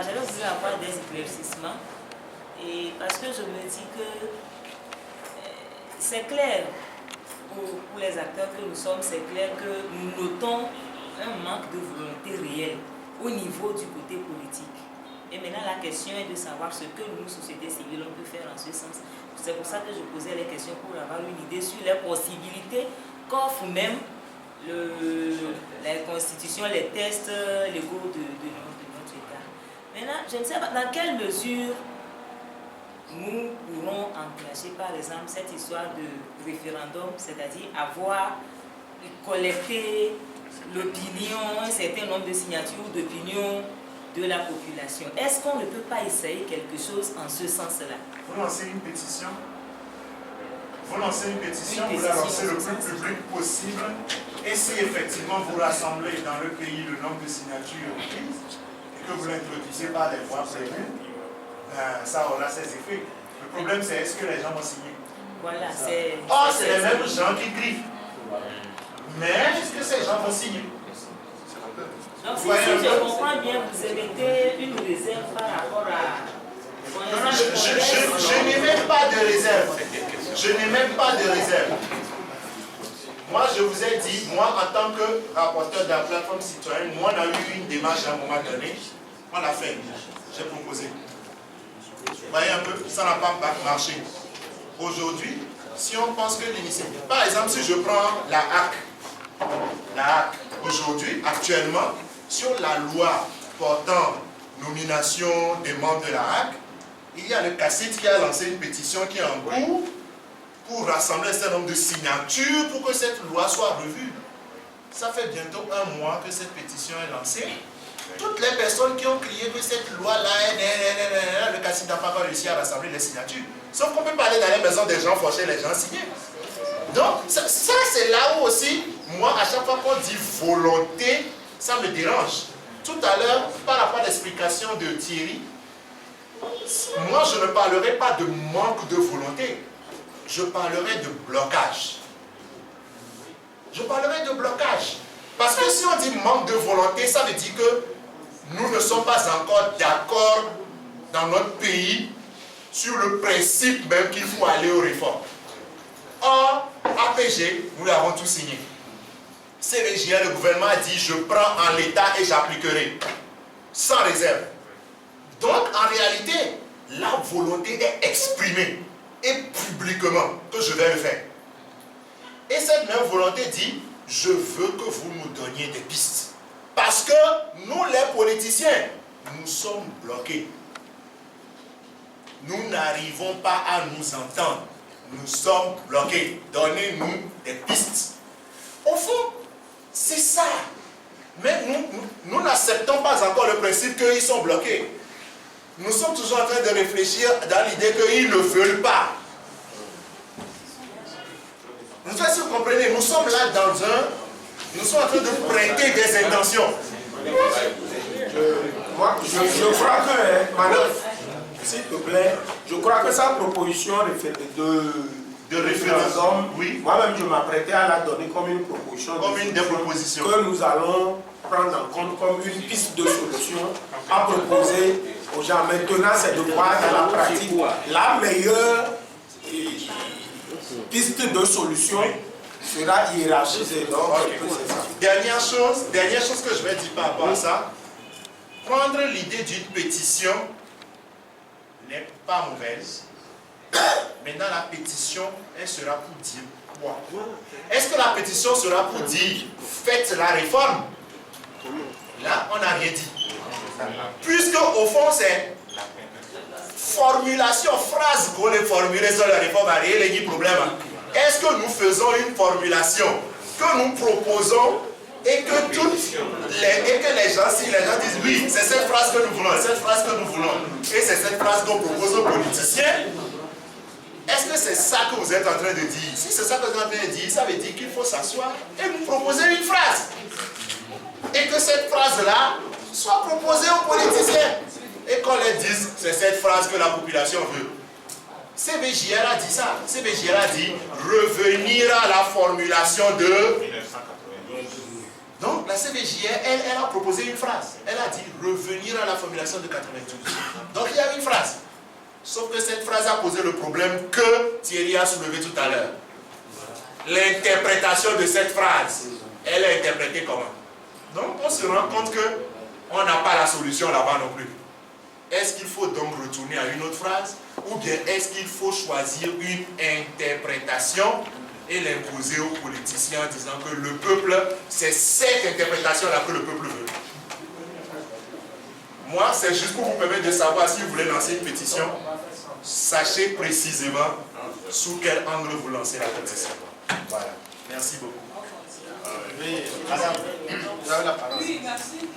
j'avais voulu avoir des éclaircissements. Et parce que je me dis que c'est clair pour les acteurs que nous sommes, c'est clair que nous notons un manque de volonté réelle au niveau du côté politique. Et maintenant, la question est de savoir ce que nous, société civile, on peut faire en ce sens. C'est pour ça que je posais les questions pour avoir une idée sur les possibilités qu'offre même la Constitution, les tests légaux de notre État. Maintenant, je ne sais pas dans quelle mesure nous pourrons enclencher, par exemple, cette histoire de référendum, c'est-à-dire avoir collecté l'opinion, un certain nombre de signatures d'opinion de la population. Est-ce qu'on ne peut pas essayer quelque chose en ce sens-là? Vous lancez une pétition. Vous lancez une pétition, vous la lancez le plus public possible. Et si effectivement vous rassemblez dans le pays le nombre de signatures requises et que vous l'introduisez par les voies prévues, ben, ça aura ses effets. Le problème, c'est est-ce que les gens vont signer? Voilà, c'est... Oh, c'est les mêmes gens qui crient. Mais est-ce que ces gens vont signer? Donc, si je comprends bien, vous émettez une réserve par rapport à... Non, je n'ai même pas de réserve. Je n'ai même pas de réserve. Moi, je vous ai dit, moi, en tant que rapporteur de la plateforme citoyenne, moi, on a eu une démarche à un moment donné. On l'a fait. J'ai proposé. Vous voyez un peu, ça n'a pas marché. Aujourd'hui, si on pense que l'initiative... Par exemple, si je prends la HAC, aujourd'hui, actuellement, sur la loi portant nomination des membres de la HAC, il y a le CACIT qui a lancé une pétition qui est en cours pour rassembler un certain nombre de signatures pour que cette loi soit revue. Ça fait bientôt un mois que cette pétition est lancée. Toutes les personnes qui ont crié que cette loi-là, le CACIT n'a pas réussi à rassembler les signatures. Sauf qu'on peut parler dans les maisons des gens, forcer les gens à signer. Donc, ça c'est là où aussi, moi, à chaque fois qu'on dit volonté, ça me dérange. Tout à l'heure, par rapport à l'explication de Thierry, moi, je ne parlerai pas de manque de volonté. Je parlerai de blocage. Je parlerai de blocage. Parce que si on dit manque de volonté, ça veut dire que nous ne sommes pas encore d'accord dans notre pays sur le principe même qu'il faut aller aux réformes. Or, APG, nous l'avons tous signé. CVJA, le gouvernement a dit, je prends en l'état et j'appliquerai. Sans réserve. Donc, en réalité, la volonté est exprimée. Et publiquement, que je vais le faire. Et cette même volonté dit, je veux que vous nous donniez des pistes. Parce que nous, les politiciens, nous sommes bloqués. Nous n'arrivons pas à nous entendre. Nous sommes bloqués. Donnez-nous des pistes. Au fond, c'est ça. Mais nous n'acceptons pas encore le principe qu'ils sont bloqués. Nous sommes toujours en train de réfléchir dans l'idée qu'ils ne veulent pas. Vous savez, si vous comprenez, nous sommes là nous sommes en train de prêter des intentions. Je crois que, madame, s'il te plaît, je crois que sa proposition de référendum, oui. Moi-même je m'apprêtais à la donner comme une proposition. Comme une des propositions. Que nous allons prendre en compte comme une piste de solution à proposer aux gens. Maintenant, c'est de voir dans la pratique la meilleure piste de solution sera hiérarchisée. Donc, dernière chose que je vais dire par rapport à ça, prendre l'idée d'une pétition n'est pas mauvaise. Maintenant, la pétition, elle sera pour dire quoi? Est-ce que la pétition sera pour dire faites la réforme? Là, on n'a rien dit. Puisque, au fond, c'est formulation, phrase qu'on les formuler sur la réforme à rien, il y a un problème. Est-ce que nous faisons une formulation que nous proposons et que les gens, si les gens disent oui, c'est cette phrase que nous voulons, cette phrase que nous voulons, et c'est cette phrase qu'on propose aux politiciens, est-ce que c'est ça que vous êtes en train de dire? Si c'est ça que vous êtes en train de dire, ça veut dire qu'il faut s'asseoir et nous proposer une phrase. Et que cette phrase-là soit proposée aux politiciens. Et qu'on leur dise, c'est cette phrase que la population veut. CVJR a dit ça. CVJR a dit revenir à la formulation de... Donc la CVJR, elle a proposé une phrase. Elle a dit revenir à la formulation de 92. Donc il y a une phrase. Sauf que cette phrase a posé le problème que Thierry a soulevé tout à l'heure. L'interprétation de cette phrase, elle est interprétée comment? Donc on se rend compte qu'on n'a pas la solution là-bas non plus. Est-ce qu'il faut donc retourner à une autre phrase? Ou bien est-ce qu'il faut choisir une interprétation et l'imposer aux politiciens en disant que le peuple, c'est cette interprétation-là que le peuple veut? Moi, c'est juste pour vous permettre de savoir si vous voulez lancer une pétition, sachez précisément sous quel angle vous lancez la pétition. Voilà. Merci beaucoup. Oui, madame, vous avez la parole. Oui, merci.